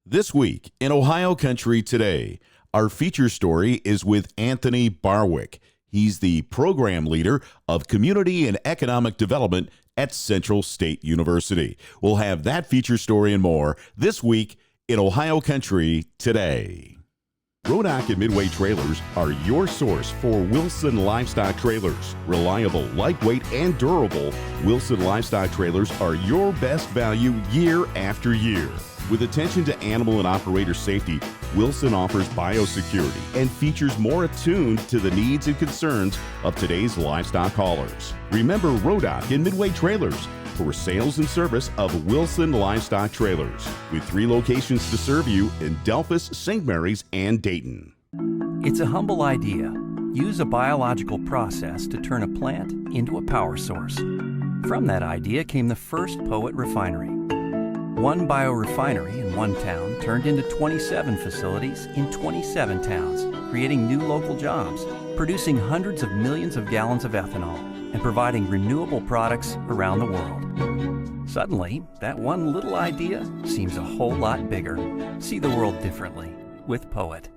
This week in Ohio Country Today, our feature story is with Anthony Barwick. He's the program leader of Community and Economic Development at Central State University. We'll have that feature story and more this week in Ohio Country Today. Rodock and Midway Trailers are your source for Wilson Livestock Trailers. Reliable, lightweight, and durable, Wilson Livestock Trailers are your best value year after year. With attention to animal and operator safety, Wilson offers biosecurity and features more attuned to the needs and concerns of today's livestock haulers. Remember Rodock and Midway Trailers for sales and service of Wilson Livestock Trailers, with 3 locations to serve you in Delphus, St. Mary's, and Dayton. It's a humble idea. Use a biological process to turn a plant into a power source. From that idea came the first Poet refinery. One biorefinery in one town turned into 27 facilities in 27 towns, creating new local jobs, producing hundreds of millions of gallons of ethanol, and providing renewable products around the world. Suddenly, that one little idea seems a whole lot bigger. See the world differently with Poet.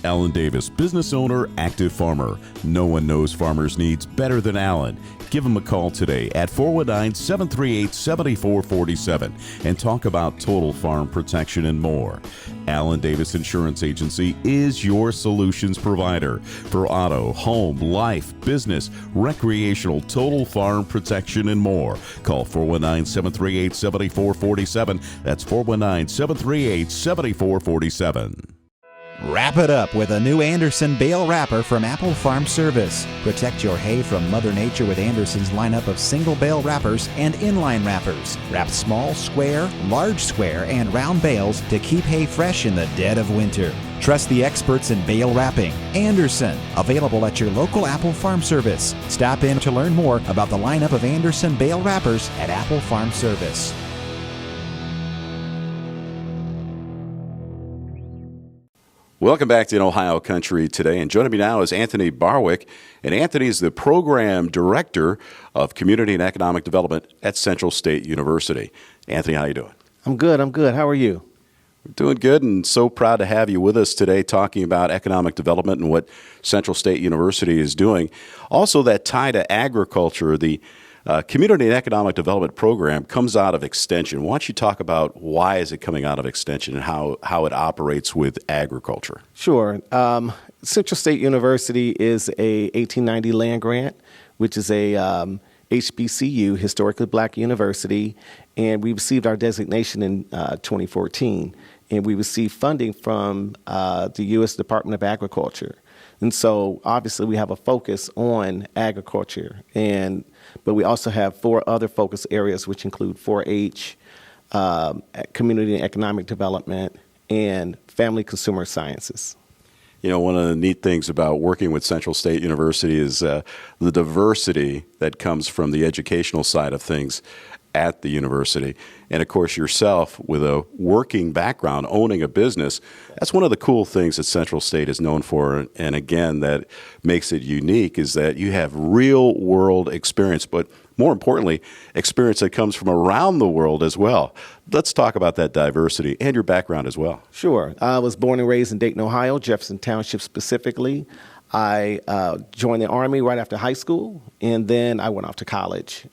Alan Davis, business owner, active farmer. No one knows farmers' needs better than Alan. Give him a call today at 419-738-7447 and talk about total farm protection and more. Alan Davis Insurance Agency is your solutions provider for auto, home, life, business, recreational, total farm protection and more. Call 419-738-7447. That's 419-738-7447. Wrap it up with a new Anderson bale wrapper from Apple Farm Service. Protect your hay from Mother Nature with Anderson's lineup of single bale wrappers and inline wrappers. Wrap small, square, large square, and round bales to keep hay fresh in the dead of winter. Trust the experts in bale wrapping. Anderson, available at your local Apple Farm Service. Stop in to learn more about the lineup of Anderson bale wrappers at Apple Farm Service. Welcome back to Ohio Country Today, and joining me now is Anthony Barwick, and Anthony is the Program Director of Community and Economic Development at Central State University. Anthony, how you doing? I'm good. How are you? We're doing good, and so proud to have you with us today talking about economic development and what Central State University is doing. Also, that tie to agriculture, the Community and Economic Development Program comes out of Extension. Why don't you talk about why is it coming out of Extension and how it operates with agriculture? Sure. Central State University is a 1890 land grant, which is a HBCU, Historically Black University, and we received our designation in 2014. And we received funding from the U.S. Department of Agriculture. And so obviously we have a focus on agriculture, but we also have 4 other focus areas, which include 4-H, community and economic development, and family consumer sciences. You know, one of the neat things about working with Central State University is the diversity that comes from the educational side of things at the university. And of course, yourself with a working background, owning a business, that's one of the cool things that Central State is known for. And again, that makes it unique is that you have real world experience, but more importantly, experience that comes from around the world as well. Let's talk about that diversity and your background as well. Sure. I was born and raised in Dayton, Ohio, Jefferson Township specifically. I joined the Army right after high school, and then I went off to college.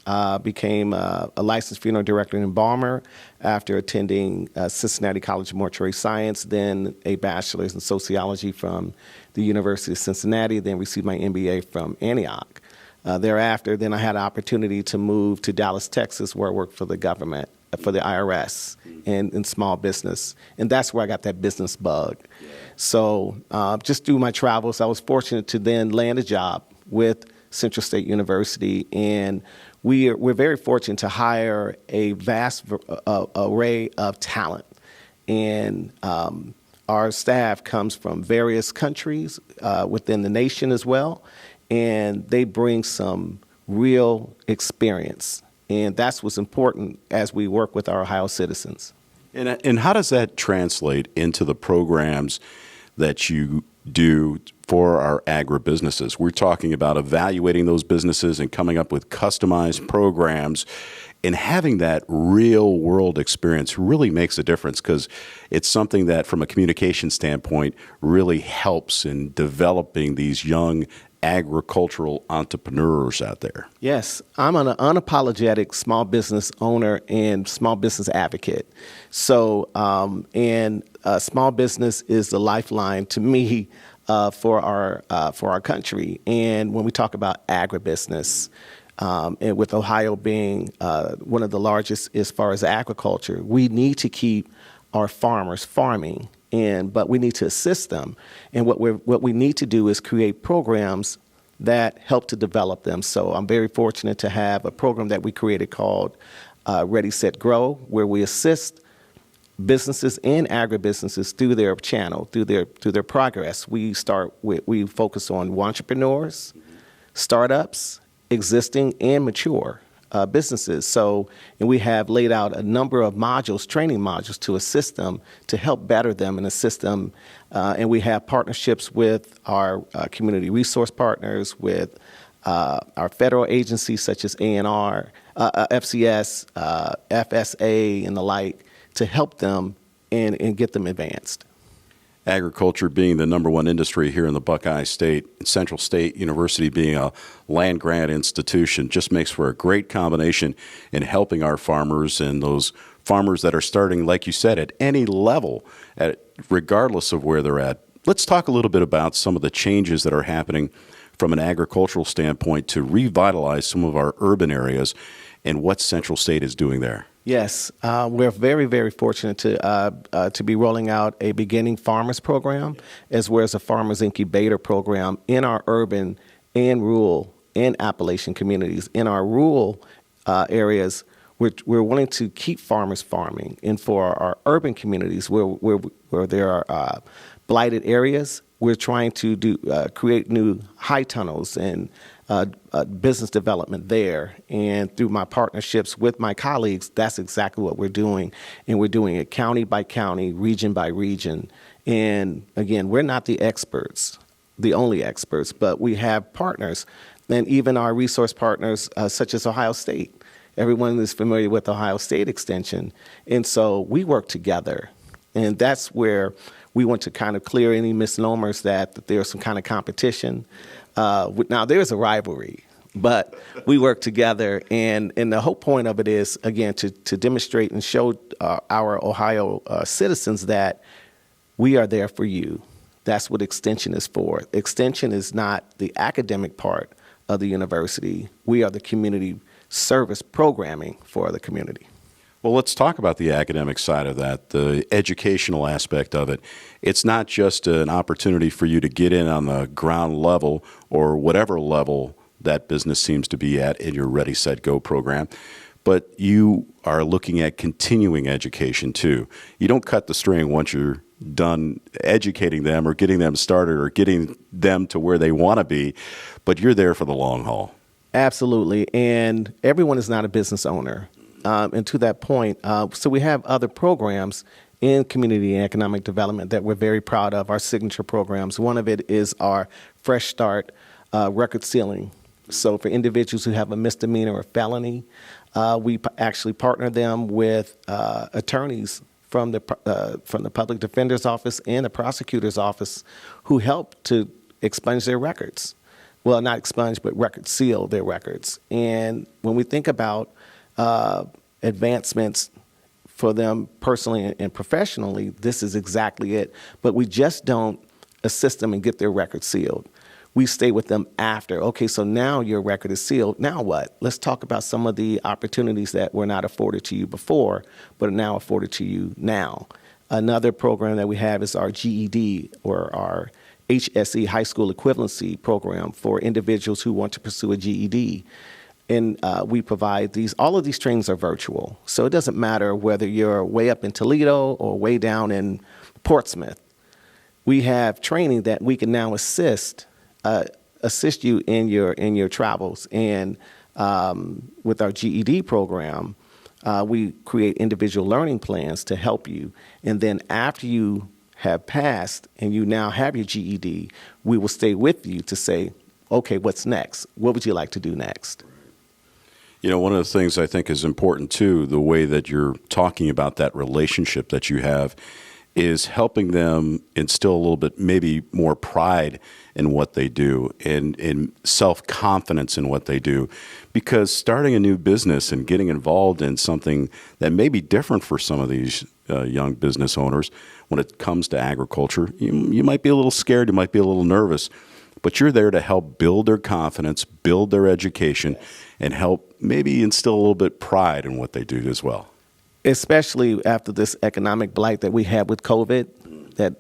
Became a licensed funeral director and embalmer after attending Cincinnati College of Mortuary Science, then a bachelor's in sociology from the University of Cincinnati, then received my MBA from Antioch. Thereafter, then I had an opportunity to move to Dallas, Texas, where I worked for the government, for the IRS, and in small business. And that's where I got that business bug. So just through my travels, I was fortunate to then land a job with Central State University. And we're very fortunate to hire a vast array of talent. And our staff comes from various countries within the nation as well. And they bring some real experience. And that's what's important as we work with our Ohio citizens. And how does that translate into the programs that you do for our agribusinesses? We're talking about evaluating those businesses and coming up with customized programs. And having that real world experience really makes a difference, because it's something that from a communication standpoint really helps in developing these young agricultural entrepreneurs out there. Yes, I'm an unapologetic small business owner and small business advocate. So, small business is the lifeline to me for our country. And when we talk about agribusiness, and with Ohio being one of the largest as far as agriculture, we need to keep our farmers farming. But we need to assist them. And what we need to do is create programs that help to develop them. So I'm very fortunate to have a program that we created called Ready, Set, Grow, where we assist businesses and agribusinesses through their channel, through their progress. We focus on entrepreneurs, startups, existing and mature businesses. And we have laid out a number of modules, training modules, to assist them, to help better them and assist them. And we have partnerships with our community resource partners, with our federal agencies such as A&R, FCS, FSA, and the like, to help them and get them advanced. Agriculture being the number one industry here in the Buckeye State, and Central State University being a land grant institution, just makes for a great combination in helping our farmers and those farmers that are starting, like you said, at any level, regardless of where they're at. Let's talk a little bit about some of the changes that are happening from an agricultural standpoint to revitalize some of our urban areas and what Central State is doing there. Yes, we're very, very fortunate to be rolling out a beginning farmers program, as well as a farmers incubator program in our urban and rural and Appalachian communities. In our rural areas, we're wanting to keep farmers farming, and for our urban communities where there are blighted areas, we're trying to create new high tunnels and business development there. And through my partnerships with my colleagues, that's exactly what we're doing. And we're doing it county by county, region by region. And again, we're not the experts, the only experts, but we have partners. And even our resource partners, such as Ohio State. Everyone is familiar with Ohio State Extension. And so we work together. And that's where we want to kind of clear any misnomers that there's some kind of competition. Now, there's a rivalry, but we work together. And the whole point of it is, again, to demonstrate and show our Ohio citizens that we are there for you. That's what Extension is for. Extension is not the academic part of the university. We are the community service programming for the community. Well, let's talk about the academic side of that, the educational aspect of it. It's not just an opportunity for you to get in on the ground level or whatever level that business seems to be at in your Ready, Set, Go program, but you are looking at continuing education too. You don't cut the string once you're done educating them or getting them started or getting them to where they want to be, but you're there for the long haul. Absolutely. And everyone is not a business owner. And to that point, so we have other programs in community and economic development that we're very proud of, our signature programs. One of it is our Fresh Start record sealing. So for individuals who have a misdemeanor or felony, we actually partner them with attorneys from the public defender's office and the prosecutor's office who help to expunge their records. Well, not expunge, but record seal their records. And when we think about advancements for them personally and professionally, this is exactly it. But we just don't assist them and get their record sealed. We stay with them after. Okay, so now your record is sealed. Now what? Let's talk about some of the opportunities that were not afforded to you before, but are now afforded to you now. Another program that we have is our GED, or our HSE, high school equivalency program, for individuals who want to pursue a GED. And we provide these. All of these trainings are virtual. So it doesn't matter whether you're way up in Toledo or way down in Portsmouth. We have training that we can now assist you in your travels. And with our GED program, we create individual learning plans to help you. And then after you have passed and you now have your GED, we will stay with you to say, okay, what's next? What would you like to do next? You know, one of the things I think is important too, the way that you're talking about that relationship that you have, is helping them instill a little bit maybe more pride in what they do and self-confidence in what they do. Because starting a new business and getting involved in something that may be different for some of these young business owners, when it comes to agriculture, you might be a little scared, you might be a little nervous, but you're there to help build their confidence, build their education, and help maybe instill a little bit pride in what they do as well. Especially after this economic blight that we had with COVID, that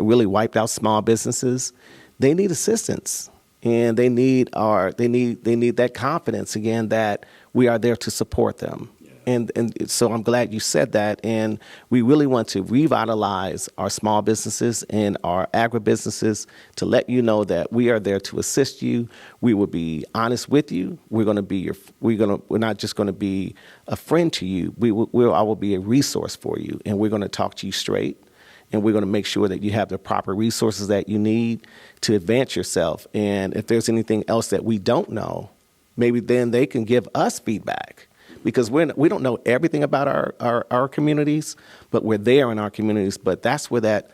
really wiped out small businesses. They need assistance, and they need that confidence again that we are there to support them. And so I'm glad you said that. And we really want to revitalize our small businesses and our agribusinesses to let you know that we are there to assist you. We will be honest with you. We're not just going to be a friend to you. I will be a resource for you, and we're going to talk to you straight. And we're going to make sure that you have the proper resources that you need to advance yourself. And if there's anything else that we don't know, maybe then they can give us feedback. Because we don't know everything about our communities, but we're there in our communities. But that's where that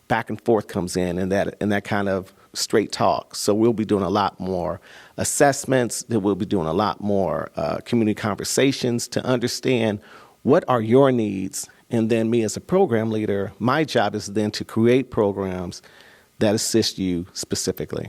back and forth comes in, and that kind of straight talk. So we'll be doing a lot more assessments. That we'll be doing a lot more community conversations to understand what are your needs. And then me as a program leader, my job is then to create programs that assist you specifically.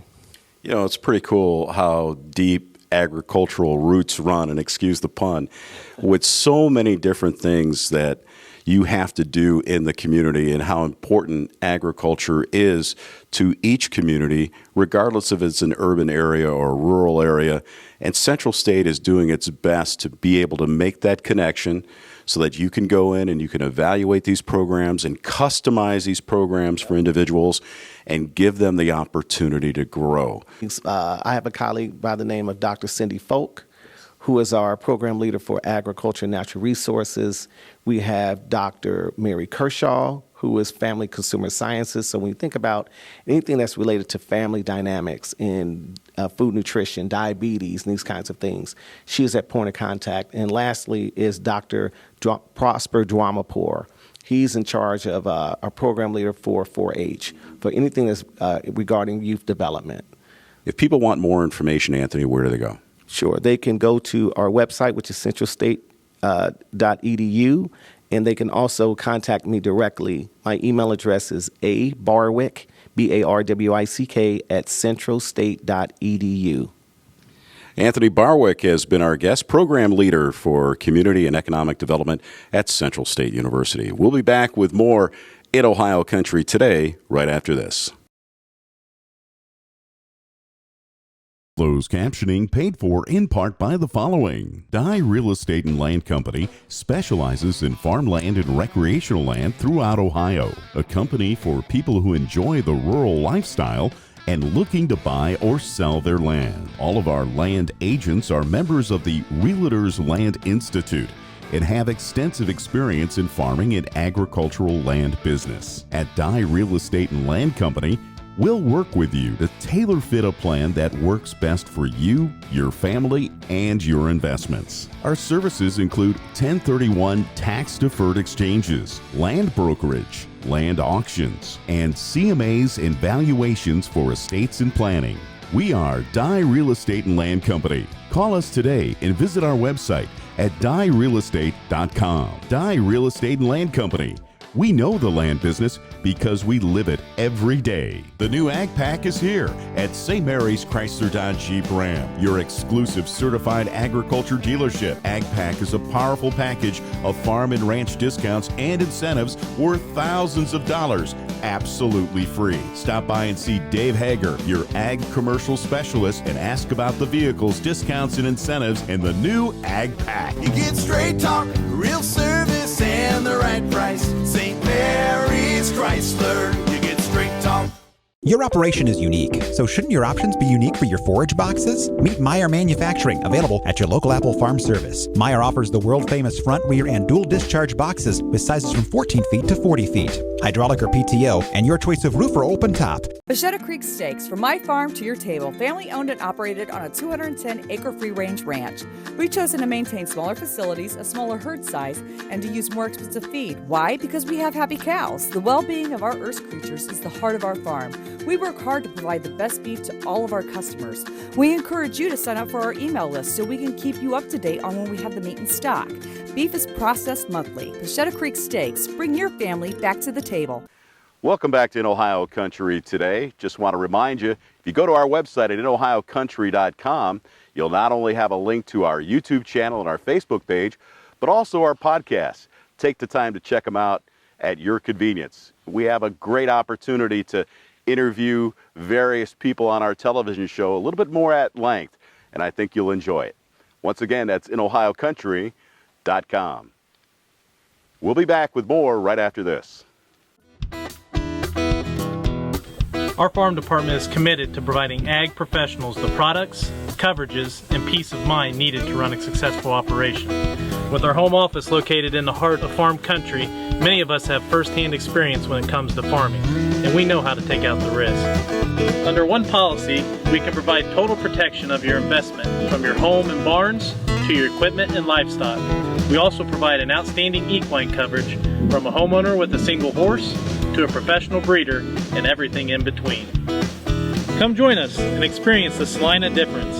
You know, it's pretty cool how deep agricultural roots run, and excuse the pun, with so many different things that you have to do in the community, and how important agriculture is to each community, regardless if it's an urban area or a rural area. And Central State is doing its best to be able to make that connection so that you can go in and you can evaluate these programs and customize these programs for individuals and give them the opportunity to grow. I have a colleague by the name of Dr. Cindy Folk, who is our program leader for agriculture and natural resources. We have Dr. Mary Kershaw, who is family consumer sciences. So when you think about anything that's related to family dynamics in food nutrition, diabetes, and these kinds of things, she is at point of contact. And lastly is Dr. Prosper Dwamapur. He's in charge of our program leader for 4-H, for anything that's regarding youth development. If people want more information, Anthony, where do they go? Sure. They can go to our website, which is centralstate.edu, and they can also contact me directly. My email address is abarwick, BARWICK, at centralstate.edu. Anthony Barwick has been our guest program leader for community and economic development at Central State University. We'll be back with more in Ohio Country today, right after this. Closed captioning paid for in part by the following. Dye Real Estate and Land Company specializes in farmland and recreational land throughout Ohio. A company for people who enjoy the rural lifestyle and looking to buy or sell their land. All of our land agents are members of the Realtors Land Institute and have extensive experience in farming and agricultural land business. At Dye Real Estate and Land Company, we'll work with you to tailor-fit a plan that works best for you, your family, and your investments. Our services include 1031 tax-deferred exchanges, land brokerage, land auctions, and CMAs and valuations for estates and planning. We are Dye Real Estate and Land Company. Call us today and visit our website at dyerealestate.com. Dye Real Estate and Land Company. We know the land business because we live it every day. The new Ag Pack is here at St. Mary's Chrysler Dodge Jeep Ram, your exclusive certified agriculture dealership. Ag Pack is a powerful package of farm and ranch discounts and incentives worth thousands of dollars, absolutely free. Stop by and see Dave Hager, your ag commercial specialist, and ask about the vehicles, discounts, and incentives in the new Ag Pack. You get straight talk, real service, and the right price. St. Mary's Chrysler, you get straight talk. Your operation is unique, so shouldn't your options be unique for your forage boxes? Meet Meyer Manufacturing, available at your local Apple Farm Service. Meyer offers the world-famous front, rear, and dual discharge boxes with sizes from 14 feet to 40 feet. Hydraulic or PTO, and your choice of roof or open top. Vachetta Creek Steaks, from my farm to your table, family owned and operated on a 210-acre free-range ranch. We've chosen to maintain smaller facilities, a smaller herd size, and to use more expensive feed. Why? Because we have happy cows. The well-being of our earth creatures is the heart of our farm. We work hard to provide the best beef to all of our customers. We encourage you to sign up for our email list so we can keep you up to date on when we have the meat in stock. Beef is processed monthly. Vachetta Creek Steaks, bring your family back to the table. Welcome back to In Ohio Country Today. Just want to remind you, if you go to our website at inohiocountry.com, you'll not only have a link to our YouTube channel and our Facebook page, but also our podcasts. Take the time to check them out at your convenience. We have a great opportunity to interview various people on our television show a little bit more at length, and I think you'll enjoy it. Once again, that's inohiocountry.com. We'll be back with more right after this. Our farm department is committed to providing ag professionals the products, coverages, and peace of mind needed to run a successful operation. With our home office located in the heart of farm country, many of us have first-hand experience when it comes to farming, and we know how to take out the risk. Under one policy, we can provide total protection of your investment, from your home and barns to your equipment and livestock. We also provide an outstanding equine coverage, from a homeowner with a single horse to a professional breeder and everything in between. Come join us and experience the Salina difference.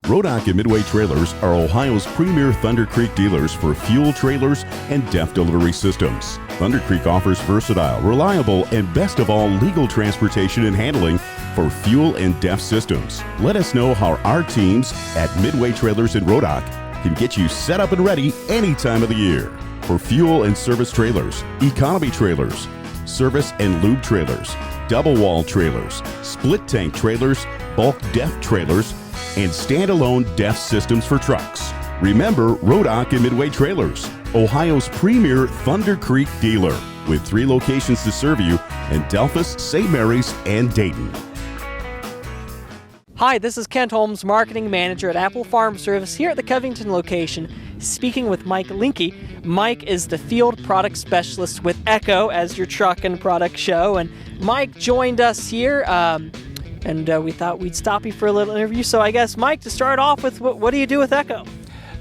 Rodock and Midway Trailers are Ohio's premier Thunder Creek dealers for fuel trailers and DEF delivery systems. Thunder Creek offers versatile, reliable, and best of all, legal transportation and handling for fuel and DEF systems. Let us know how our teams at Midway Trailers in Rodock can get you set up and ready any time of the year. For fuel and service trailers, economy trailers, service and lube trailers, double wall trailers, split tank trailers, bulk DEF trailers, and standalone DEF systems for trucks. Remember Rodock and Midway Trailers, Ohio's premier Thunder Creek dealer, with 3 locations to serve you in Delphus, St. Mary's, and Dayton. Hi, this is Kent Holmes, Marketing Manager at Apple Farm Service here at the Covington location, speaking with Mike Linke. Mike is the Field Product Specialist with Echo as your truck and product show, and Mike joined us here, and we thought we'd stop you for a little interview. So I guess, Mike, to start off with, what do you do with Echo?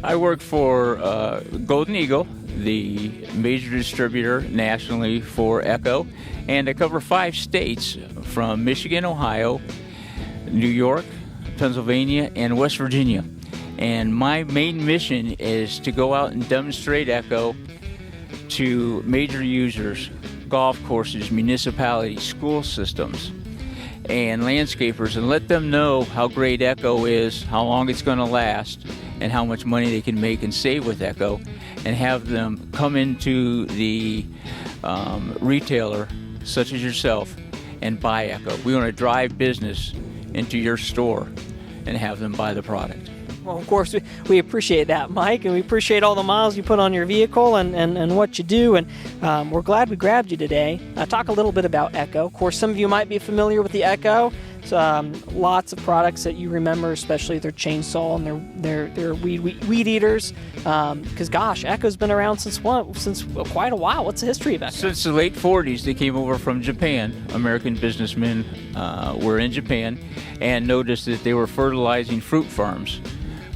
I work for Golden Eagle, the major distributor nationally for Echo, and I cover 5 states from Michigan, Ohio, New York, Pennsylvania, and West Virginia. And my main mission is to go out and demonstrate Echo to major users, golf courses, municipalities, school systems, and landscapers, and let them know how great Echo is, how long it's going to last, and how much money they can make and save with Echo, and have them come into the retailer, such as yourself, and buy Echo. We want to drive business into your store and have them buy the product. Well, of course, we appreciate that, Mike, and we appreciate all the miles you put on your vehicle and what you do, and we're glad we grabbed you today. Talk a little bit about Echo. Of course, some of you might be familiar with the Echo. So, lots of products that you remember, especially their chainsaw and their weed eaters. Because gosh, Echo's been around since quite a while. What's the history of Echo? Since the late 40s, they came over from Japan. American businessmen were in Japan and noticed that they were fertilizing fruit farms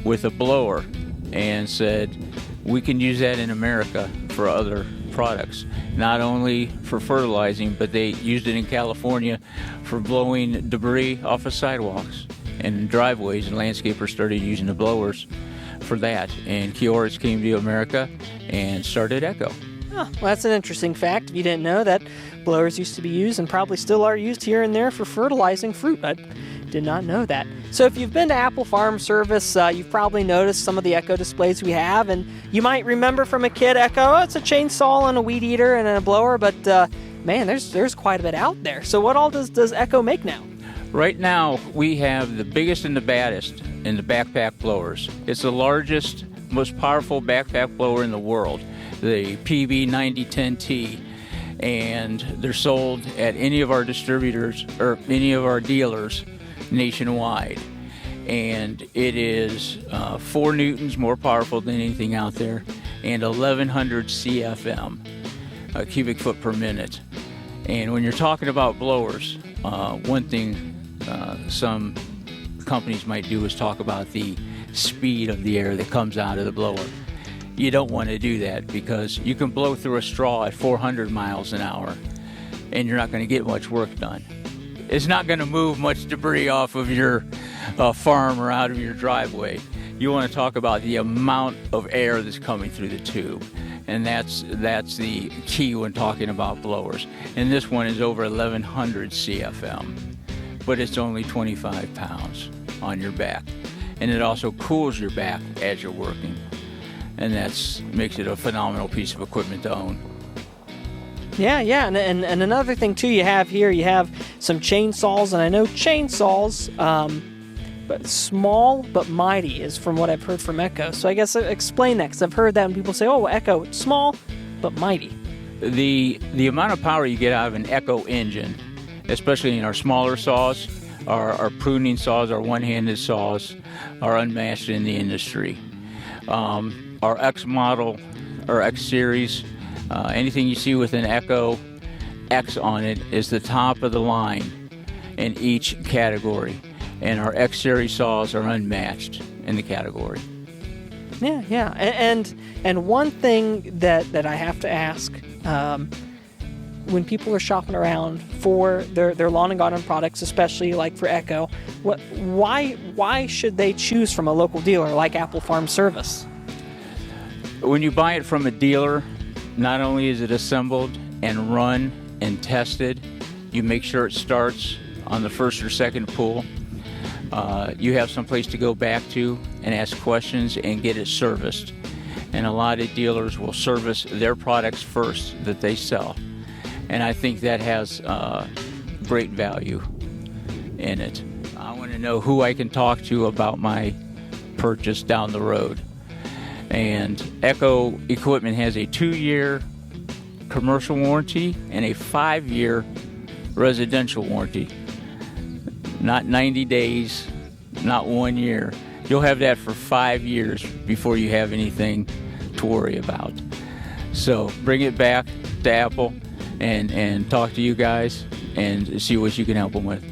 with a blower and said, we can use that in America for other products. Not only for fertilizing, but they used it in California for blowing debris off of sidewalks and driveways, and landscapers started using the blowers for that. And Kioris came to America and started Echo. Oh, well, that's an interesting fact. If you didn't know that, blowers used to be used and probably still are used here and there for fertilizing fruit. I did not know that. So if you've been to Apple Farm Service, you've probably noticed some of the Echo displays we have, and you might remember from a kid Echo, it's a chainsaw and a weed eater and a blower, but man, there's quite a bit out there. So what all does Echo make now? Right now, we have the biggest and the baddest in the backpack blowers. It's the largest, most powerful backpack blower in the world, the PB9010T. and they're sold at any of our distributors or any of our dealers nationwide. And it is 4 newtons more powerful than anything out there, and 1100 CFM, cubic foot per minute. And when you're talking about blowers, one thing some companies might do is talk about the speed of the air that comes out of the blower. You don't want to do that, because you can blow through a straw at 400 miles an hour and you're not going to get much work done. It's not going to move much debris off of your farm or out of your driveway. You want to talk about the amount of air that's coming through the tube, and that's the key when talking about blowers. And this one is over 1100 CFM, but it's only 25 pounds on your back, and it also cools your back as you're working, and that makes it a phenomenal piece of equipment to own. Yeah, and another thing too, you have some chainsaws, and I know chainsaws, but small but mighty is from what I've heard from Echo. So I guess explain that, because I've heard that when people say, "Oh, Echo, it's small but mighty." The amount of power you get out of an Echo engine, especially in our smaller saws, our pruning saws, our one-handed saws, are unmatched in the industry. Our X model or X series, anything you see with an Echo X on it is the top of the line in each category, and our X series saws are unmatched in the category. Yeah, and one thing that I have to ask, when people are shopping around for their lawn and garden products, especially like for Echo, why should they choose from a local dealer like Apple Farm Service? When you buy it from a dealer, not only is it assembled and run and tested, you make sure it starts on the first or second pull. You have some place to go back to and ask questions and get it serviced. And a lot of dealers will service their products first that they sell. And I think that has great value in it. I want to know who I can talk to about my purchase down the road. And Echo equipment has a 2-year commercial warranty and a 5-year residential warranty. Not 90 days, not 1 year. You'll have that for 5 years before you have anything to worry about. So bring it back to Apple and talk to you guys and see what you can help them with.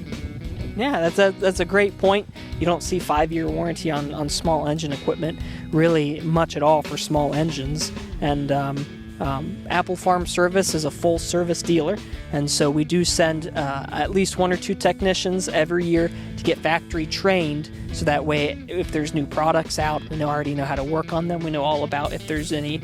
Yeah, that's a great point. You don't see 5-year warranty on small engine equipment really much at all for small engines. And Apple Farm Service is a full service dealer, and so we do send at least 1 or 2 technicians every year to get factory trained, so that way if there's new products out, we already know how to work on them. We know all about if there's any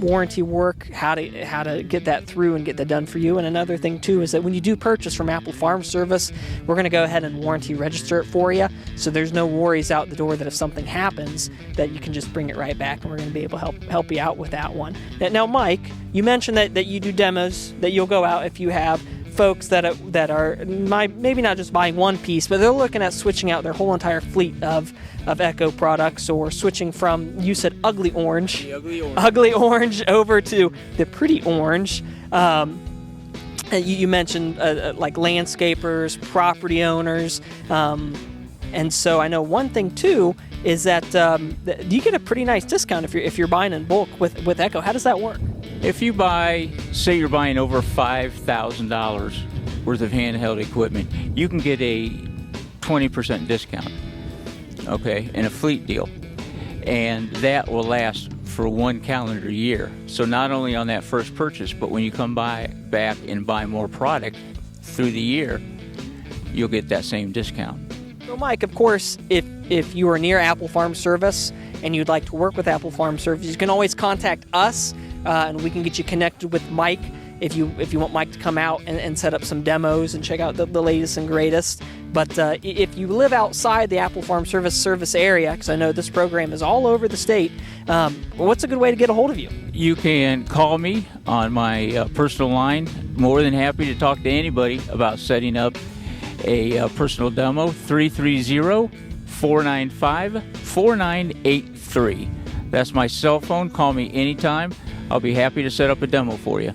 warranty work, how to get that through and get that done for you. And another thing too is that when you do purchase from Apple Farm Service, we're going to go ahead and warranty register it for you, so there's no worries out the door that if something happens that you can just bring it right back, and we're going to be able to help you out with that one. Now Mike, you mentioned that you do demos, that you'll go out if you have folks that are maybe not just buying one piece, but they're looking at switching out their whole entire fleet of Echo products, or switching from, you said ugly orange over to the pretty orange. You mentioned like landscapers, property owners, and so I know one thing too is that you get a pretty nice discount if you're buying in bulk with Echo. How does that work? If you say you're buying over $5,000 worth of handheld equipment, you can get a 20% discount, okay, in a fleet deal. And that will last for 1 calendar year. So not only on that first purchase, but when you come back and buy more product through the year, you'll get that same discount. So Mike, of course, if you are near Apple Farm Service and you'd like to work with Apple Farm Service, you can always contact us, and we can get you connected with Mike if you want Mike to come out and set up some demos and check out the latest and greatest. But if you live outside the Apple Farm Service area, because I know this program is all over the state, what's a good way to get a hold of you? You can call me on my personal line. More than happy to talk to anybody about setting up a personal demo. 330-495-4983. That's my cell phone. Call me anytime. I'll be happy to set up a demo for you.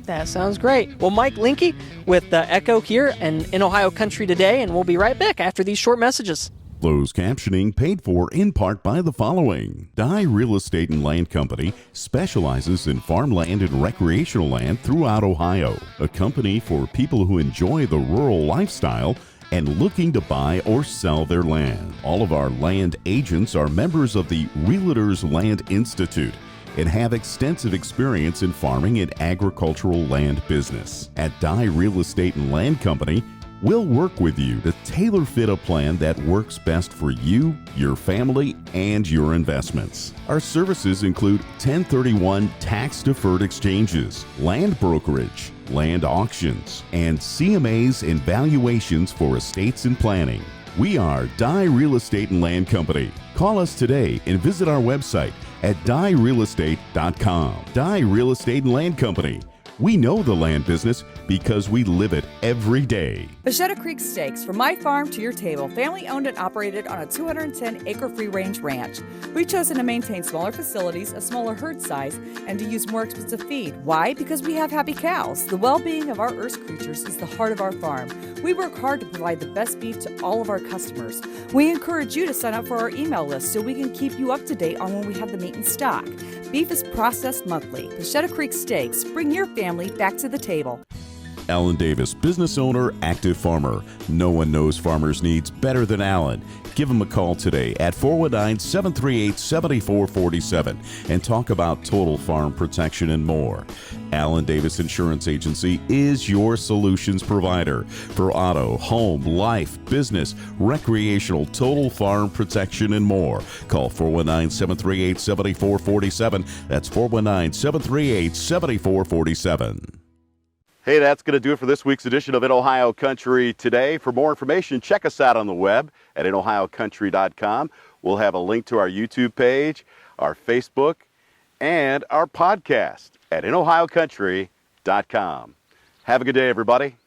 That sounds great. Well, Mike Linke with Echo here and in Ohio Country today, and we'll be right back after these short messages. Closed captioning paid for in part by the following. Dye Real Estate and Land Company specializes in farmland and recreational land throughout Ohio. A company for people who enjoy the rural lifestyle and looking to buy or sell their land. All of our land agents are members of the Realtors Land Institute and have extensive experience in farming and agricultural land business. At Dye Real Estate and Land Company, we'll work with you to tailor-fit a plan that works best for you, your family, and your investments. Our services include 1031 tax-deferred exchanges, land brokerage, land auctions, and CMAs and valuations for estates and planning. We are Dye Real Estate and Land Company. Call us today and visit our website at dyerealestate.com. Dye Real Estate and Land Company. We know the land business because we live it every day. Vachetta Creek Steaks, from my farm to your table, family owned and operated on a 210-acre free-range ranch. We've chosen to maintain smaller facilities, a smaller herd size, and to use more expensive feed. Why? Because we have happy cows. The well-being of our earth creatures is the heart of our farm. We work hard to provide the best beef to all of our customers. We encourage you to sign up for our email list so we can keep you up to date on when we have the meat in stock. Beef is processed monthly. Vachetta Creek Steaks, bring your family back to the table. Alan Davis, business owner, active farmer. No one knows farmers' needs better than Alan. Give him a call today at 419-738-7447 and talk about total farm protection and more. Alan Davis Insurance Agency is your solutions provider for auto, home, life, business, recreational, total farm protection and more. Call 419-738-7447. That's 419-738-7447. Hey, that's going to do it for this week's edition of In Ohio Country Today. For more information, check us out on the web at inohiocountry.com. We'll have a link to our YouTube page, our Facebook, and our podcast at inohiocountry.com. Have a good day, everybody.